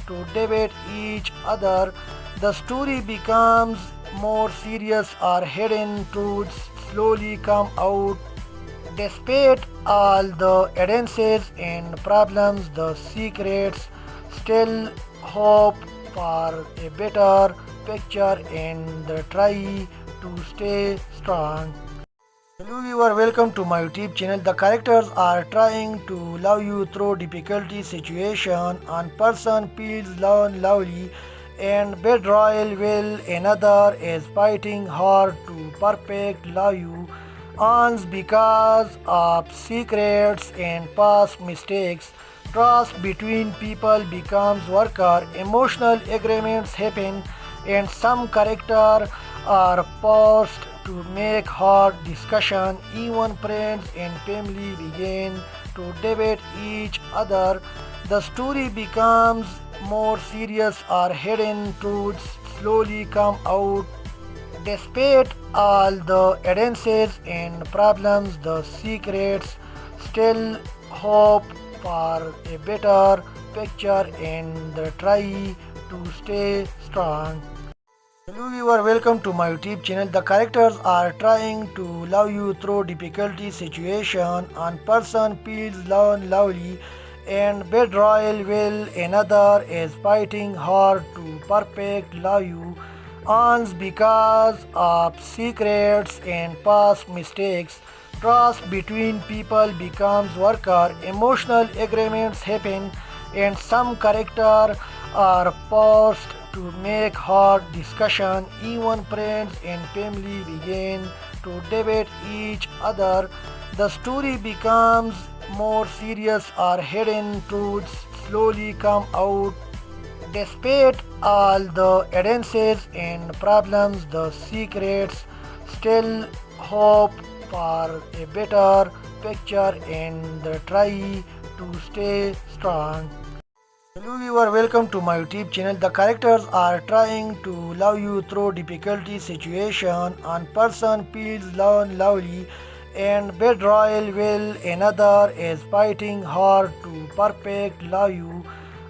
to debate each other. The story becomes more serious. Our hidden truths slowly come out. Despite all the advances and problems, the secrets still hope for a better picture and try to stay strong. Hello viewer, welcome to my YouTube channel. The characters are trying to love you through difficulty situation. One person feels lovely and betrayal will another is fighting hard to perfect love you. Ons because of secrets and past mistakes. Trust between people becomes worker. Emotional agreements happen and some character are forced to make hard discussion. Even friends and family begin to debate each other. The story becomes more serious. Our hidden truths slowly come out. Despite all the advances and problems, the secrets still hope for a better picture and try to stay strong. Hello viewer, welcome to my YouTube channel. The characters are trying to love you through difficulty situation. One person feels lovely and betrayal will another is fighting hard to perfect love you. Ons because of secrets and past mistakes. Trust between people becomes worker. Emotional agreements happen and some character are forced to make hard discussion. Even friends and family begin to debate each other. The story becomes more serious. Our hidden truths slowly come out. Despite all the advances and problems, the secrets still hope for a better picture and try to stay strong. Hello viewer, welcome to my YouTube channel. The characters are trying to love you through difficulty situation. One person feels lovely and betrayal will another is fighting hard to perfect love you.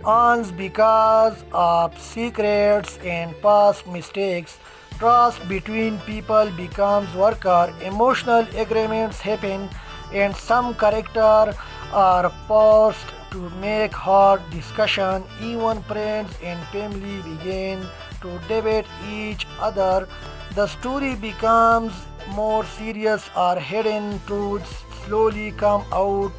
Ons because of secrets and past mistakes. Trust between people becomes worker. Emotional agreements happen and some character are forced to make hard discussion. Even friends and family begin to debate each other. The story becomes more serious. Our hidden truths slowly come out.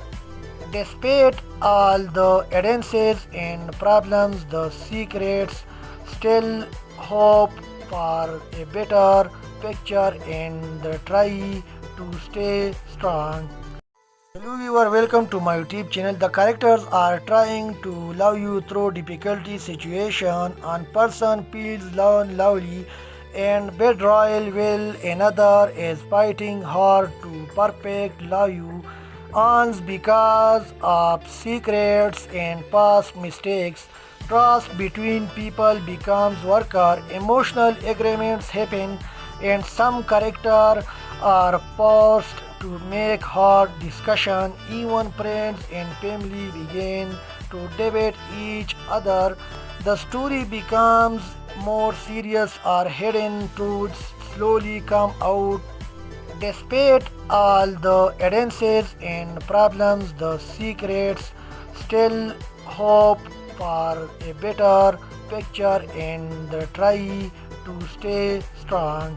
Despite all the advances and problems, the secrets still hope for a better picture and try to stay strong. Hello viewer, welcome to my YouTube channel. The characters are trying to love you through difficulty situation. One person feels lovely and betrayal will another is fighting hard to perfect love you. Ons because of secrets and past mistakes. Trust between people becomes worker. Emotional agreements happen and some character are forced to make hard discussion. Even friends and family begin to debate each other. The story becomes more serious. Our hidden truths slowly come out. Despite all the advances and problems, the secrets still hope for a better picture and try to stay strong.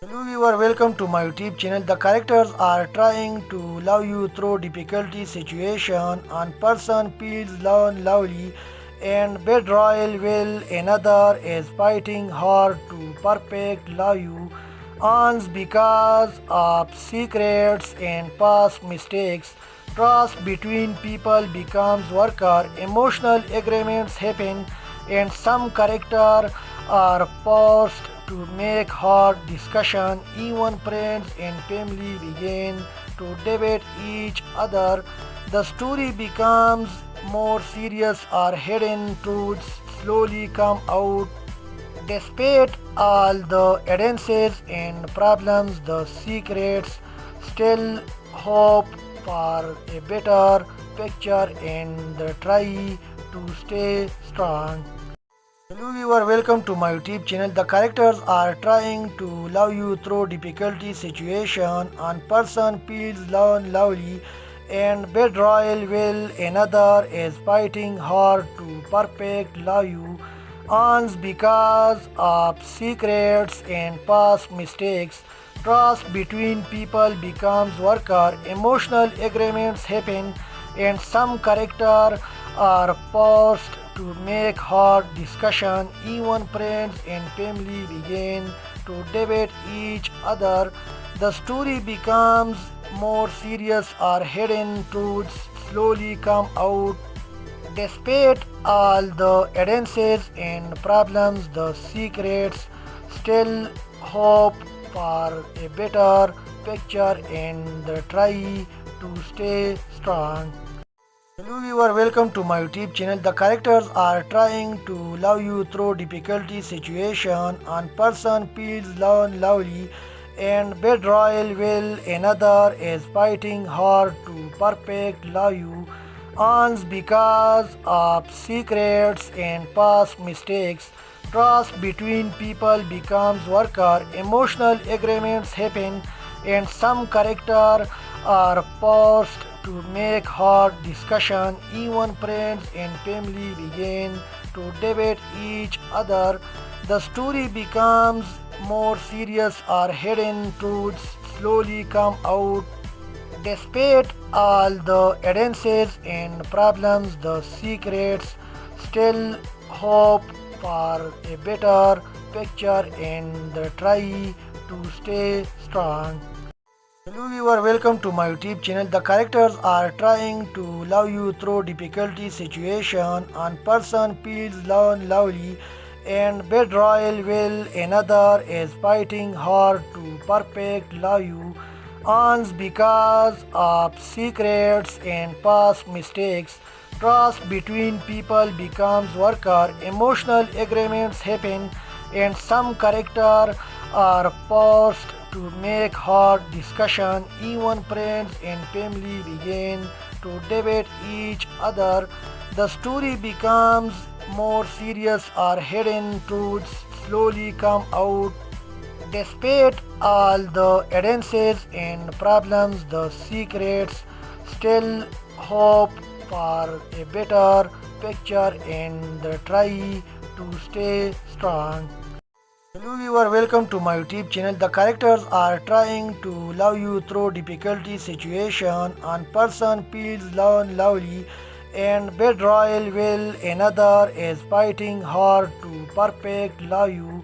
Hello viewer, welcome to my YouTube channel. The characters are trying to love you through difficulty situation. One person feels lovely and betrayal will another is fighting hard to perfect love you. Ons because of secrets and past mistakes. Trust between people becomes worker. Emotional agreements happen and some character are forced to make hard discussion. Even friends and family begin to debate each other. The story becomes more serious. Our hidden truths slowly come out. Despite all the advances and problems, the secrets still hope for a better picture and try to stay strong. Hello viewer, welcome to my YouTube channel. The characters are trying to love you through difficulty situation. One person feels lonely and betrayal will another is fighting hard to perfect love you. Ons because of secrets and past mistakes. Trust between people becomes worker. Emotional agreements happen and some character are forced to make hard discussion. Even friends and family begin to debate each other. The story becomes more serious or hidden truths slowly come out. Despite all the advances and problems, the secrets still hope for a better picture and try to stay strong. Hello viewer, welcome to my YouTube channel. The characters are trying to love you through difficulty situation. One person feels lonely and betrayal will another is fighting hard to perfect love you. Ons because of secrets and past mistakes. Trust between people becomes worker. Emotional agreements happen and some character are forced to make hard discussion. Even friends and family begin to debate each other. The story becomes more serious or hidden truths slowly come out. Despite all the advances and problems, the secrets still hope for a better picture and try to stay strong. Hello viewer, welcome to my YouTube channel. The characters are trying to love you through difficulty situation. One person feels lonely and betrayal will another is fighting hard to perfect love you. Ons because of secrets and past mistakes. Trust between people becomes worker. Emotional agreements happen and some character are forced to make hard discussion. Even friends and family begin to debate each other. The story becomes more serious or hidden truths slowly come out. Despite all the advances and problems, the secrets still hope for a better picture and try to stay strong. Hello viewer, welcome to my YouTube channel. The characters are trying to love you through difficulty situation. One person feels lonely and betrayal will another is fighting hard to perfect love you.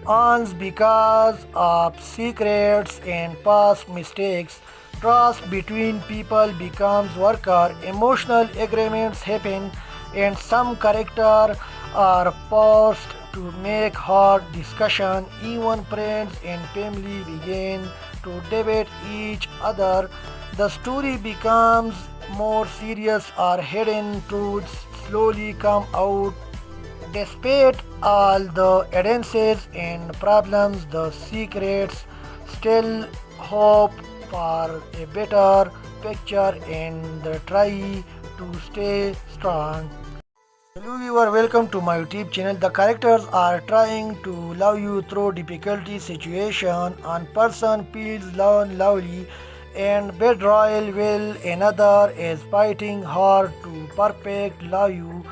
Ons because of secrets and past mistakes. Trust between people becomes worker. Emotional agreements happen and some character are forced to make hard discussion. Even friends and family begin to debate each other. The story becomes more serious or hidden truths slowly come out. Despite all the advances and problems, the secrets still hope for a better picture and try to stay strong. Hello viewer, welcome to my YouTube channel. The characters are trying to love you through difficulty situation. One person feels lonely and betrayal will another is fighting hard to perfect love you.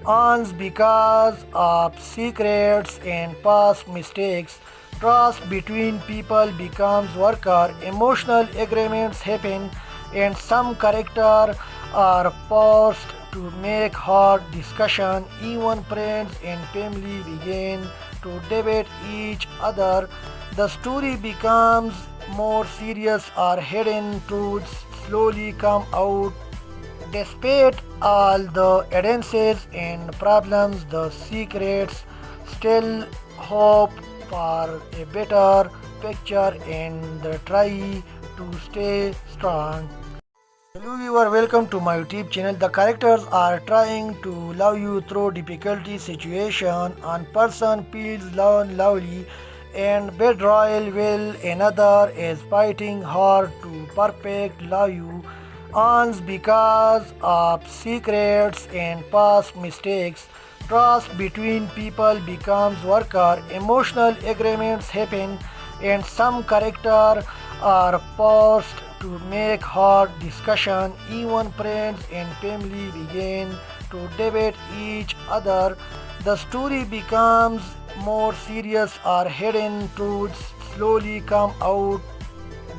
Ons because of secrets and past mistakes. Trust between people becomes worker. Emotional agreements happen and some character are forced to make hard discussion. Even friends and family begin to debate each other. The story becomes more serious or hidden truths slowly come out. Despite all the advances and problems, the secrets still hope for a better picture and try to stay strong. Hello viewer, welcome to my YouTube channel. The characters are trying to love you through difficulty situation. One person feels lonely and betrayal will another is fighting hard to perfect love you. earns because of secrets and past mistakes. Trust between people becomes weaker, emotional agreements happen, and some characters are forced to make hard discussion. Even friends and family begin to debate each other. The story becomes more serious or hidden truths slowly come out.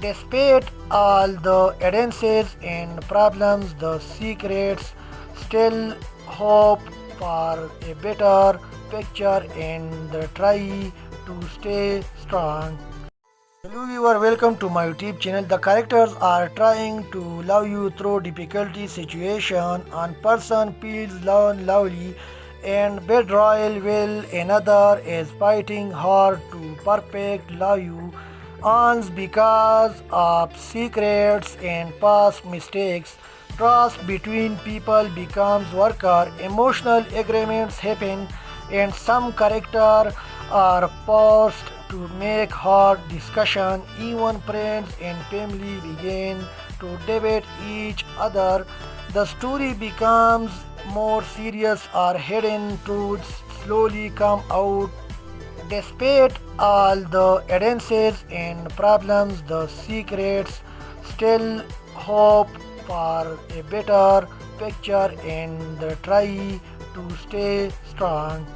Despite all the advances and problems, the secrets still hope for a better picture and try to stay strong. Hello viewer, welcome to my YouTube channel. The characters are trying to love you through difficulty situation. One person feels lovely and betrayal will another is fighting hard to perfect love you. Earns because of secrets and past mistakes. Trust between people becomes weaker, emotional agreements happen, and some characters are forced to make hard discussion. Even friends and family begin to debate each other. The story becomes more serious or hidden truths slowly come out. Despite all the advances and problems, the secrets still hope for a better picture and try to stay strong.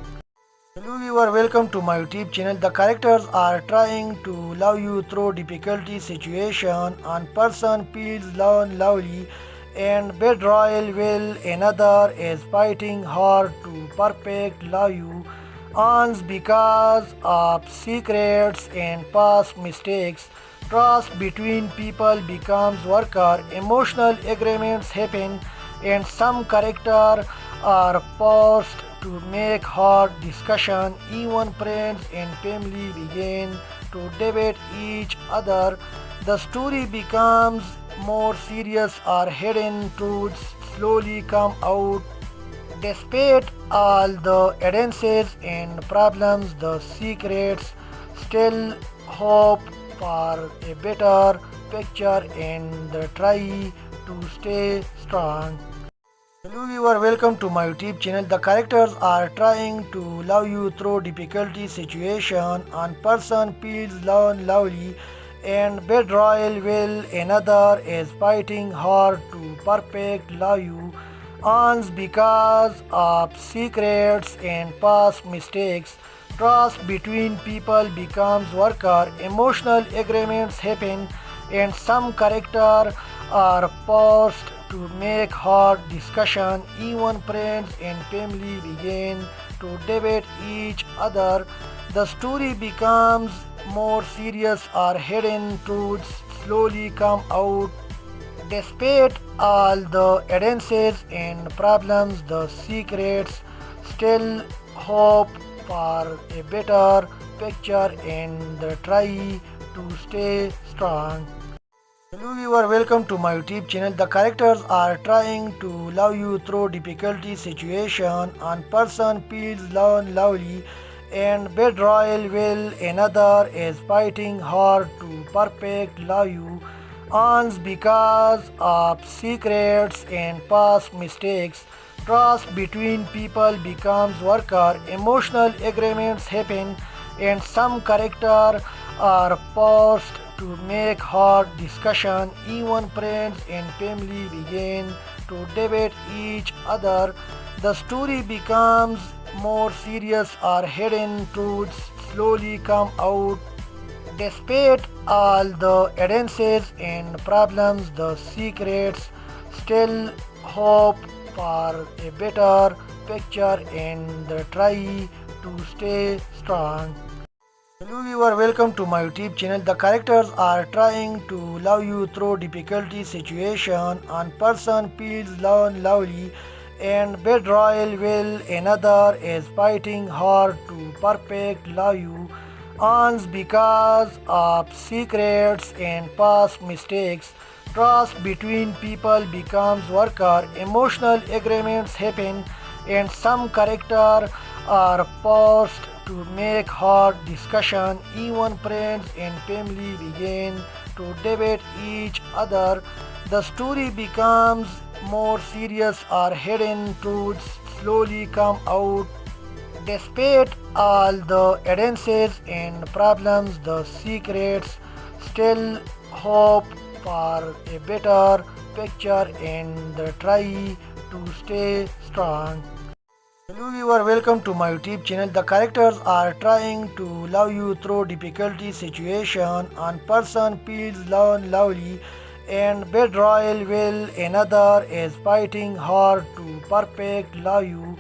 Hello viewer, welcome to my YouTube channel. The characters are trying to love you through difficulty situation. One person feels lovely and betrayal will another is fighting hard to perfect love you. Earns because of secrets and past mistakes. Trust between people becomes weaker, emotional agreements happen, and some characters are forced to make hard discussion. Even friends and family begin to debate each other. The story becomes more serious or hidden truths slowly come out. Despite all the advances and problems, the secrets still hope for a better picture and try to stay strong. Hello viewer, welcome to my YouTube channel. The characters are trying to love you through difficulty situation. One person feels lovely and betrayal will another is fighting hard to perfect love you. Earns because of secrets and past mistakes. Trust between people becomes weaker, emotional agreements happen, and some characters are forced to make hard discussion. Even friends and family begin to debate each other. The story becomes more serious or hidden truths slowly come out. Despite all the advances and problems, the secrets still hope for a better picture and try to stay strong. Hello viewer, welcome to my YouTube channel. The characters are trying to love you through difficulty situation. One person feels lovely and betrayal will another is fighting hard to perfect love you. Earns because of secrets and past mistakes. Trust between people becomes weaker, emotional agreements happen, and some characters are forced to make hard discussion. Even friends and family begin to debate each other. The story becomes more serious or hidden truths slowly come out. Despite all the advances and problems, the secrets still hope for a better picture and try to stay strong. Hello viewer, welcome to my YouTube channel. The characters are trying to love you through difficulty situation. One person feels lovely and betrayal will another is fighting hard to perfect love you. Earns because of secrets and past mistakes. Trust between people becomes weaker, emotional agreements happen, and some characters are forced to make hard discussion. Even friends and family begin to debate each other. the story becomes more serious or hidden truths slowly come out. Despite all the advances and problems, the secrets still hope for a better picture and try to stay strong. Hello viewer, welcome to my YouTube channel. The characters are trying to love you through difficulty situation. One person feels lovely and betrayal will another is fighting hard to perfect love you.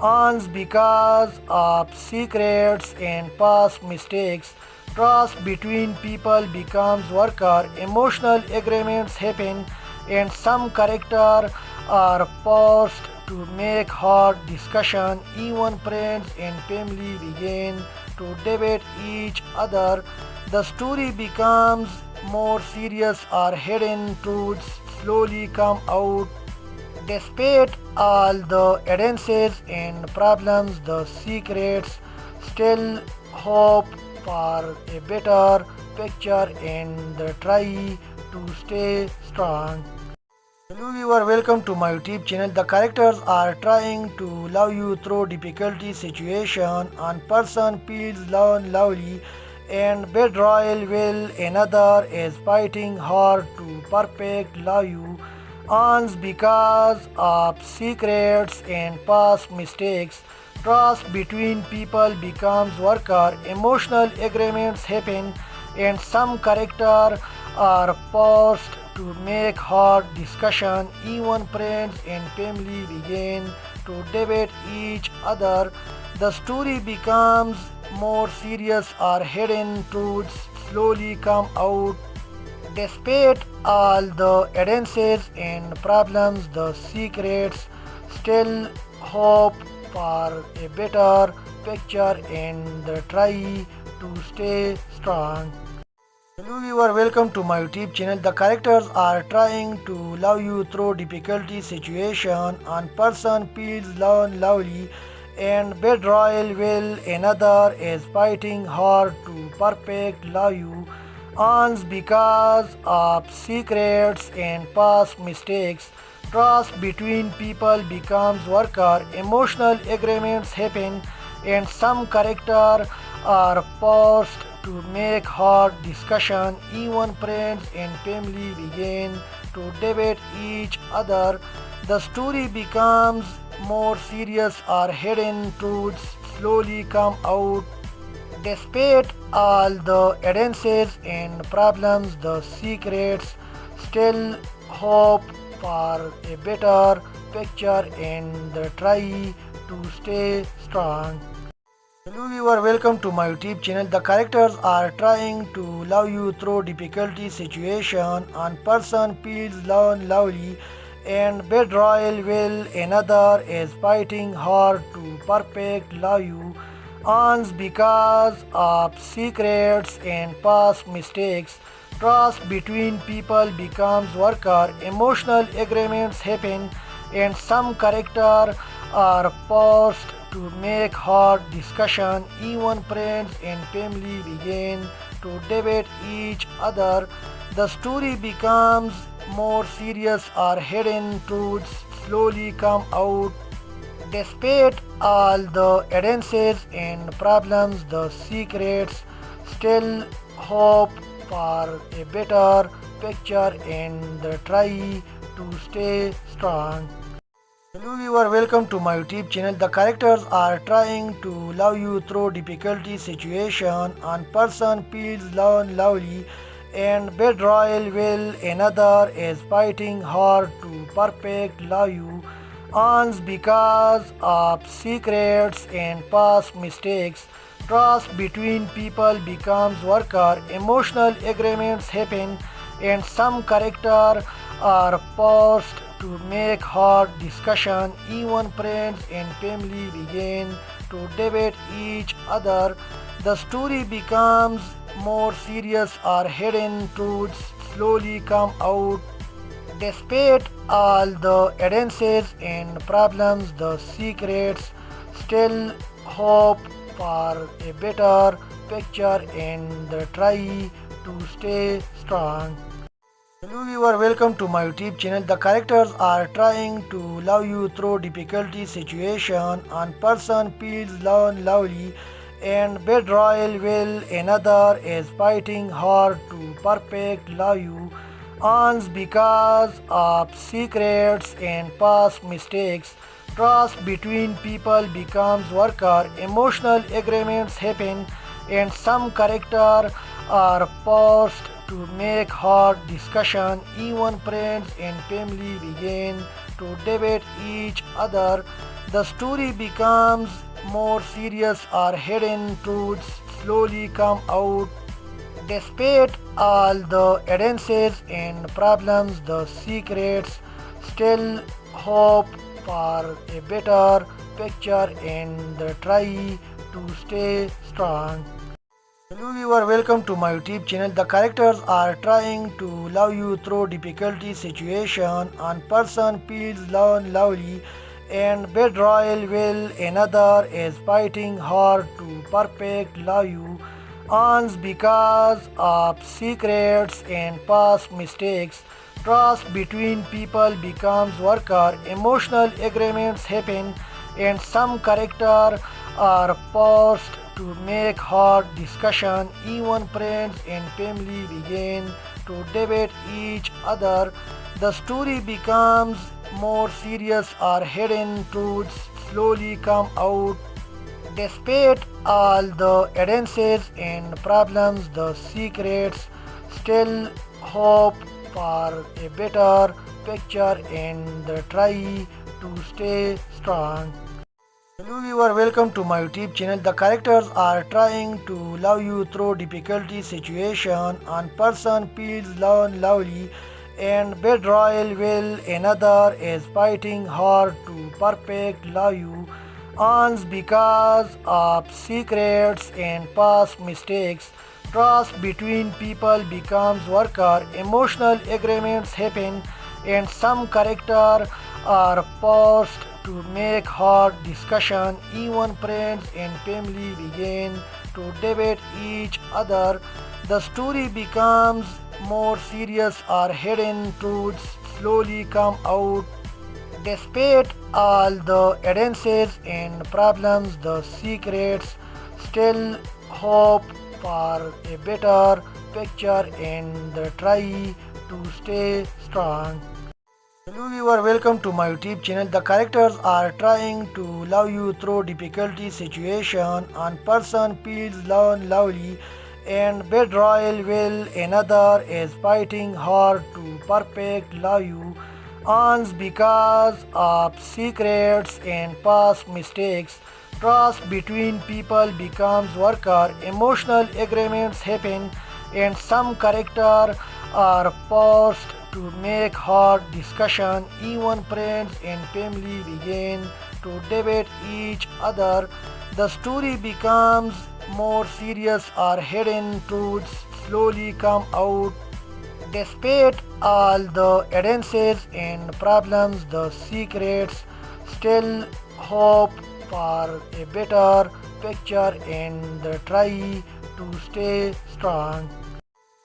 Ons because of secrets and past mistakes. Trust between people becomes worker. Emotional agreements happen and some character are forced to make hard discussion. Even friends and family begin to debate each other. The story becomes more serious or hidden truths slowly come out. Despite all the advances and problems, the secrets still hope for a better picture and try to stay strong. Hello viewer, welcome to my YouTube channel. The characters are trying to love you through difficulty situation. One person feels lovely and betrayal will another is fighting hard to perfect love you. Ons because of secrets and past mistakes. Trust between people becomes worker. Emotional agreements happen and some character are forced to make hard discussion. Even friends and family begin to debate each other. The story becomes more serious or hidden truths slowly come out. Despite all the advances and problems, the secrets still hope for a better picture and try to stay strong. Hello viewer, welcome to my YouTube channel. The characters are trying to love you through difficulty situation. One person feels lovely and betrayal will another is fighting hard to perfect love you. Ons because of secrets and past mistakes. Trust between people becomes worker. Emotional agreements happen and some character are forced to make hard discussion. Even friends and family begin to debate each other. The story becomes more serious or hidden truths slowly come out. Despite all the advances and problems, the secrets still hope for a better picture and try to stay strong. Hello viewer, welcome to my YouTube channel. The characters are trying to love you through difficulty situation. One person feels lovely and betrayal will another is fighting hard to perfect love you. Ons because of secrets and past mistakes. Trust between people becomes worker. Emotional agreements happen and some character are forced to make hard discussion. Even friends and family begin to debate each other. The story becomes more serious or hidden truths slowly come out. Despite all the advances and problems, the secrets still hope for a better picture and try to stay strong. Hello viewer, welcome to my YouTube channel. The characters are trying to love you through difficulty situation. One person feels lovely and betrayal will another is fighting hard to perfect love you. Ons because of secrets and past mistakes. Trust between people becomes worker. Emotional agreements happen and some character are forced to make hard discussion. Even friends and family begin to debate each other. The story becomes more serious or hidden truths slowly come out. Despite all the advances and problems, the secrets still hope for a better picture and try to stay strong. Hello viewer, welcome to my YouTube channel. The characters are trying to love you through difficulty situation. One person feels lonely and betrayal will another is fighting hard to perfect love you. Ons because of secrets and past mistakes. Trust between people becomes worker. Emotional agreements happen and some character are forced to make hard discussion. Even friends and family begin to debate each other. The story becomes more serious or hidden truths slowly come out. Despite all the advances and problems, the secrets still hope for a better picture and try to stay strong. Hello viewer, welcome to my YouTube channel. The characters are trying to love you through difficulty situation. One person feels lonely and betrayal will another is fighting hard to perfect love you. Ons because of secrets and past mistakes. Trust between people becomes worker. Emotional agreements happen and some character are forced to make hard discussion. Even friends and family begin to debate each other. The story becomes more serious or hidden truths slowly come out. Despite all the advances and problems, the secrets still hope for a better picture and try to stay strong. Hello viewer, welcome to my YouTube channel. The characters are trying to love you through difficulty situation. One person feels lonely and betrayal will another is fighting hard to perfect love you. Ons because of secrets and past mistakes. Trust between people becomes worker. Emotional agreements happen and some character are forced to make hard discussion. Even friends and family begin to debate each other. The story becomes more serious or hidden truths slowly come out. Despite all the advances and problems, the secrets still hope for a better picture and try to stay strong. Hello viewer, welcome to my YouTube channel. The characters are trying to love you through difficulty situation. One person feels lonely and betrayal will another is fighting hard to perfect love you. Ons because of secrets and past mistakes. Trust between people becomes worker. Emotional agreements happen and some character are forced to make hard discussion. Even friends and family begin to debate each other. The story becomes more serious or hidden truths slowly come out. Despite all the advances and problems, the secrets still hope for a better picture and try to stay strong.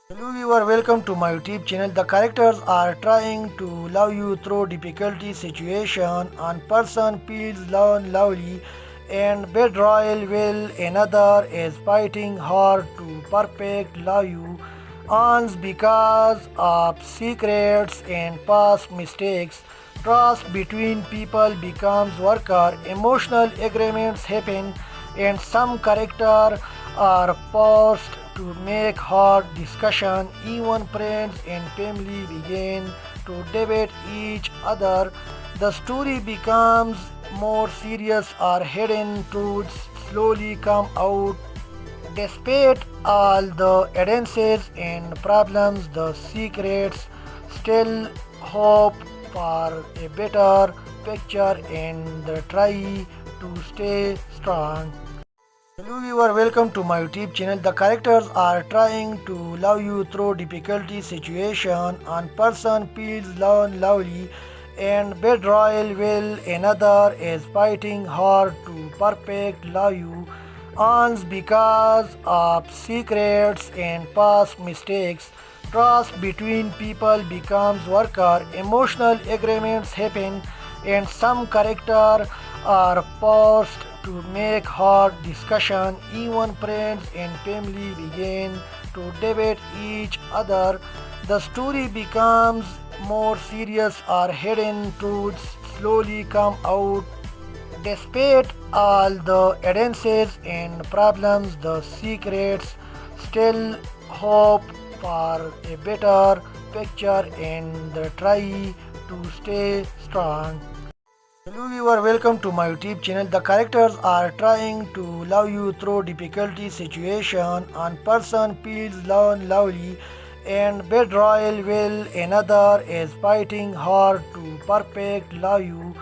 Hello viewer, welcome to my YouTube channel. The characters are trying to love you through difficulty situation. One person feels lonely and betrayal will another is fighting hard to perfect love you. Ons because of secrets and past mistakes. Trust between people becomes worker. Emotional agreements happen and some character are forced to make hard discussion. Even friends and family begin to debate each other. The story becomes more serious or hidden truths slowly come out. Despite all the advances and problems, the secrets still hope for a better picture and try to stay strong. Hello viewer, welcome to my YouTube channel. The characters are trying to love you through difficulty situation. One person feels lonely and betrayal will another is fighting hard to perfect love you. Ons because of secrets and past mistakes. trust between people becomes weaker, emotional agreements happen, and some characters are forced to make hard discussion. Even friends and family begin to debate each other. The story becomes more serious or hidden truths slowly come out. Despite all the advances and problems, the secrets still hope for a better picture and try to stay strong. Hello viewer, welcome to my YouTube channel. The characters are trying to love you through difficulty situation. One person feels lovely and betrayal will another is fighting hard to perfect love you.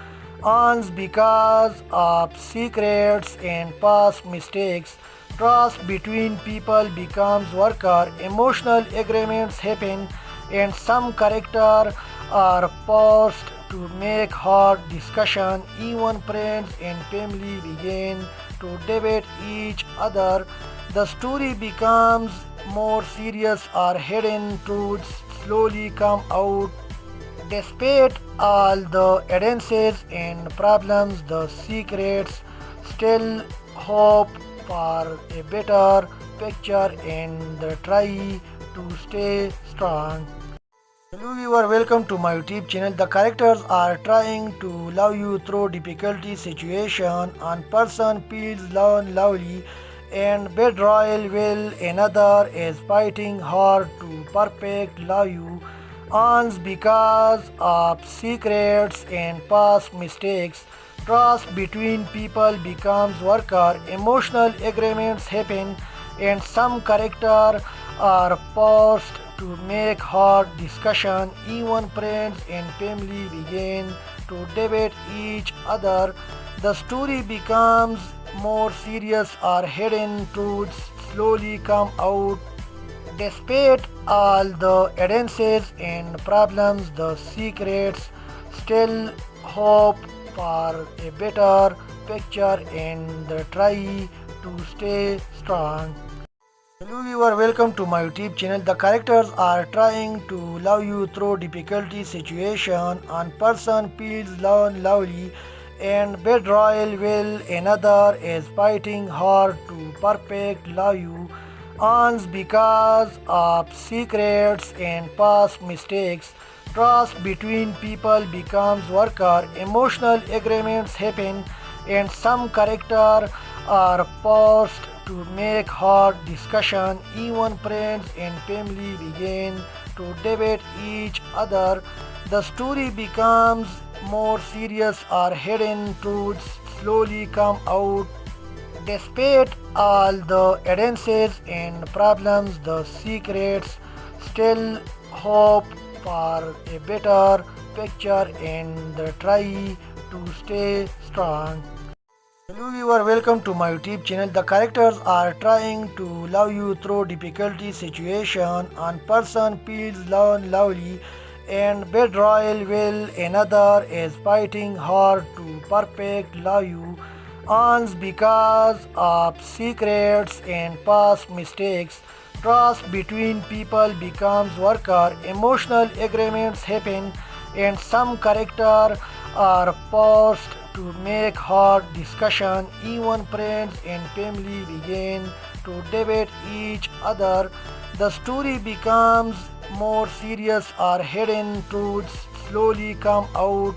Ons because of secrets and past mistakes. Trust between people becomes weaker, emotional agreements happen, and some characters are forced to make hard discussion. Even friends and family begin to debate each other. The story becomes more serious or hidden truths slowly come out. Despite all the advances and problems, the secrets still hope for a better picture and try to stay strong. Hello viewer, welcome to my YouTube channel. The characters are trying to love you through difficulty situation. One person feels lovely and betrayal will another is fighting hard to perfect love you. Ons because of secrets and past mistakes. Trust between people becomes weaker, emotional agreements happen, and some characters are forced to make hard discussion. Even friends and family begin to debate each other. The story becomes more serious or hidden truths slowly come out. Despite all the advances and problems, the secrets still hope for a better picture and try to stay strong. Hello viewer, welcome to my YouTube channel. The characters are trying to love you through difficulty situation. One person feels lovely and betrayal will another is fighting hard to perfect love you. Ons because of secrets and past mistakes. Trust between people becomes weaker, emotional agreements happen, and some characters are forced to make hard discussion. Even friends and family begin to debate each other. The story becomes more serious or hidden truths slowly come out. Despite all the advances and problems, the secrets still hope for a better picture and try to stay strong. Hello viewer, welcome to my YouTube channel. The characters are trying to love you through difficulty situation. One person feels lovely and betrayal will another is fighting hard to perfect love you. Ons because of secrets and past mistakes. Trust between people becomes weaker, emotional agreements happen, and some characters are forced to make hard discussion. Even friends and family begin to debate each other. The story becomes more serious or hidden truths slowly come out.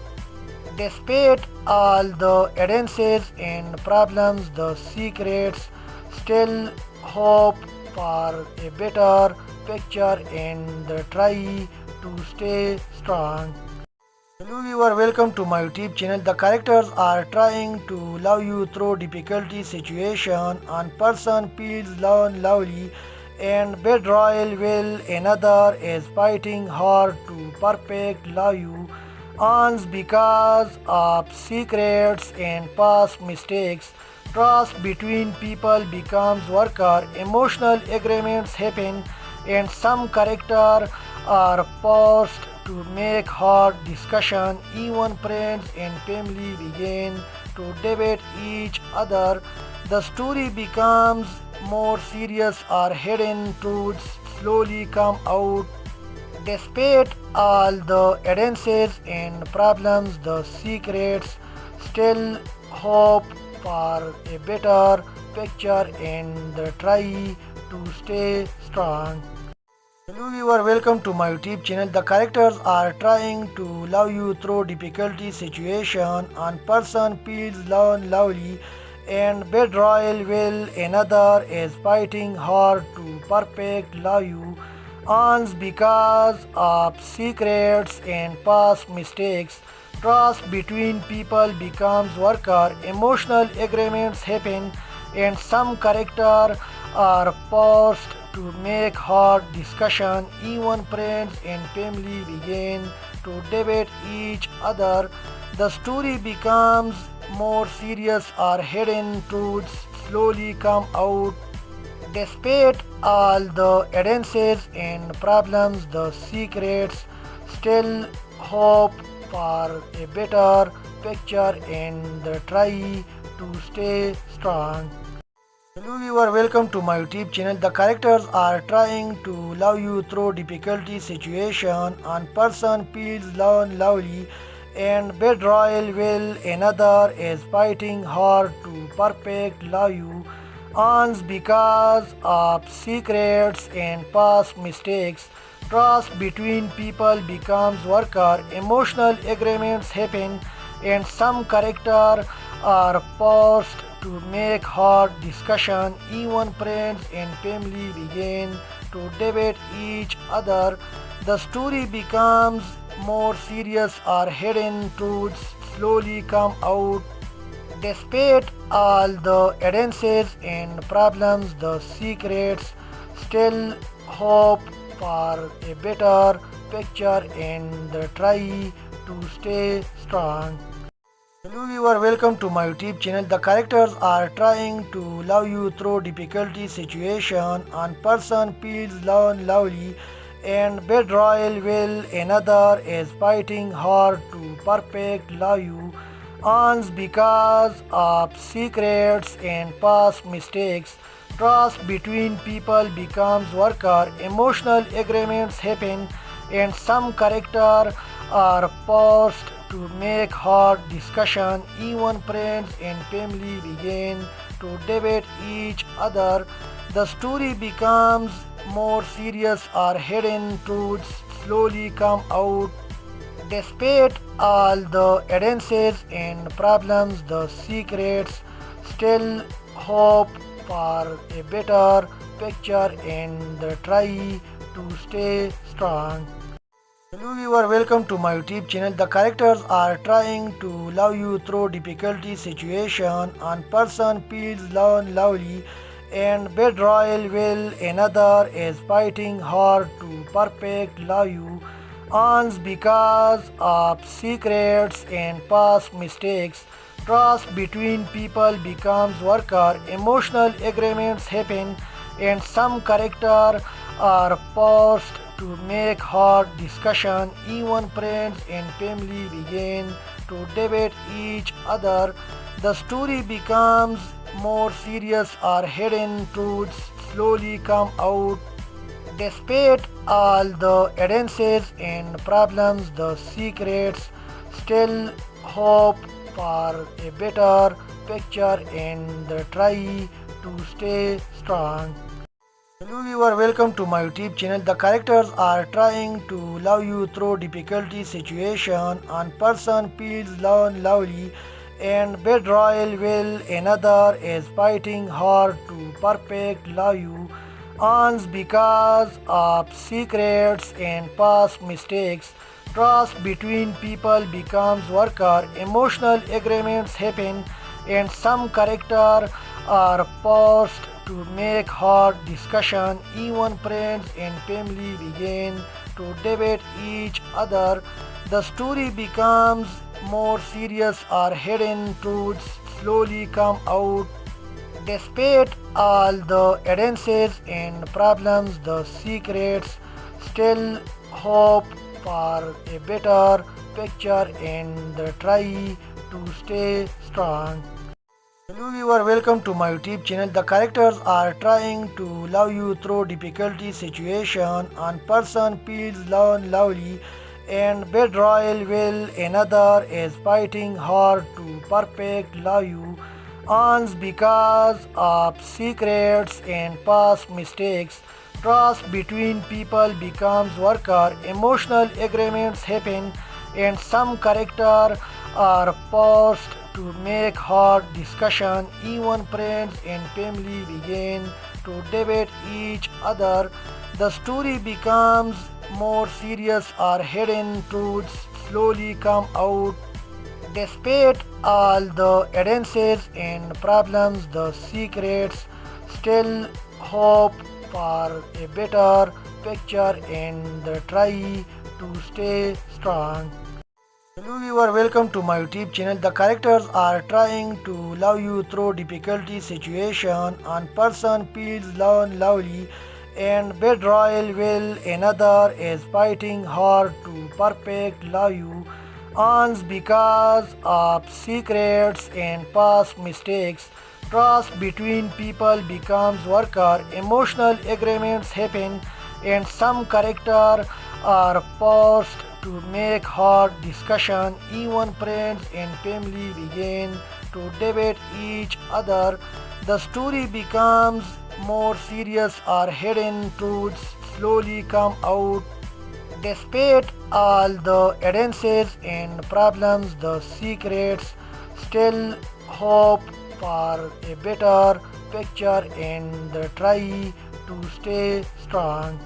Despite all the advances and problems, the secrets still hope for a better picture and try to stay strong. Hello viewer, welcome to my YouTube channel. The characters are trying to love you through difficulty situation. One person feels lovely and betrayal will another is fighting hard to perfect love you. Ons because of secrets and past mistakes. Trust between people becomes weaker, emotional agreements happen, and some characters are forced to make hard discussion. Even friends and family begin to debate each other. The story becomes more serious or hidden truths slowly come out. Despite all the advances and problems, the secrets still hope for a better picture and try to stay strong. Hello viewer, welcome to my YouTube channel. The characters are trying to love you through difficulty situation. One person feels lovely and betrayal will another is fighting hard to perfect love you. Ons because of secrets and past mistakes. Trust between people becomes worker. Emotional agreements happen and some character are forced to make hard discussion. Even friends and family begin to debate each other. The story becomes more serious or hidden truths slowly come out. Despite all the advances and problems, the secrets still hope for a better picture and try to stay strong. Hello viewer, welcome to my YouTube channel. The characters are trying to love you through difficulty situation. One person feels lovely and betrayal will another is fighting hard to perfect love you. Ons because of secrets and past mistakes. Trust between people becomes worker. Emotional agreements happen and some character are forced to make hard discussion. Even friends and family begin to debate each other. The story becomes more serious or hidden truths slowly come out. Despite all the advances and problems, the secrets still hope for a better picture and try to stay strong. Hello viewer, welcome to my YouTube channel. The characters are trying to love you through difficulty situation. One person feels lovely and betrayal will another is fighting hard to perfect love you. Ons because of secrets and past mistakes. Trust between people becomes worker. Emotional agreements happen and some character are forced to make hard discussion. Even friends and family begin to debate each other. The story becomes more serious or hidden truths slowly come out. Despite all the advances and problems, the secrets still hope for a better picture and try to stay strong. Hello viewer, welcome to my YouTube channel. The characters are trying to love you through difficulty situation. One person feels lovely and betrayal will another is fighting hard to perfect love you. Ons because of secrets and past mistakes. Trust between people becomes worker. Emotional agreements happen and some character are forced to make hard discussion. Even friends and family begin to debate each other. The story becomes more serious or hidden truths slowly come out. Despite all the advances and problems, the secrets still hope for a better picture and try to stay strong. Hello viewer, welcome to my YouTube channel. The characters are trying to love you through difficulty situation. One person feels lovely and betrayal will another is fighting hard to perfect love you. Ons because of secrets and past mistakes. Trust between people becomes worker. Emotional agreements happen and some character are forced to make hard discussion. Even friends and family begin to debate each other. The story becomes more serious or hidden truths slowly come out. Despite all the advances and problems, the secrets still hope for a better picture and try to stay strong. Hello viewer, welcome to my YouTube channel. The characters are trying to love you through difficulty situation. One person feels lonely and betrayal while another is fighting hard to perfect love you. Ons because of secrets and past mistakes. Trust between people becomes worker. Emotional agreements happen and some characters are forced to make hard discussion. Even friends and family begin to debate each other. The story becomes more serious or hidden truths slowly come out. Despite all the advances and problems, the secrets still hope for a better picture and try to stay strong. Hello viewer, welcome to my YouTube channel. The characters are trying to love you through difficulty situation. One person feels lonely and betrayal while another is fighting hard to perfect love you. Ons because of secrets and past mistakes. Trust between people becomes worker. Emotional agreements happen and some characters are forced to make hard discussion. Even friends and family begin to debate each other. The story becomes more serious or hidden truths slowly come out. Despite all the advances and problems, the secrets still hope for a better picture and try to stay strong.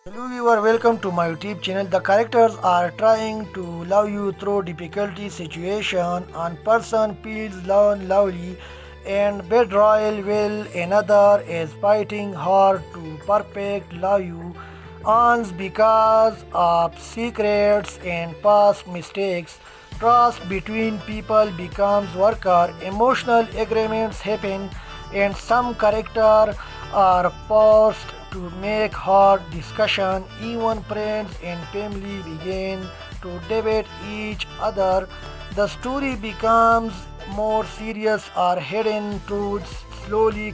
Hello viewer, welcome to my YouTube channel. The characters are trying to love you through difficulty situation. One person feels lonely and betrayal while another is fighting hard to perfect love you. Ons because of secrets and past mistakes. Trust between people becomes worker. Emotional agreements happen and some characters are forced to make hard discussion. Even friends and family begin to debate each other. The story becomes more serious or hidden truths slowly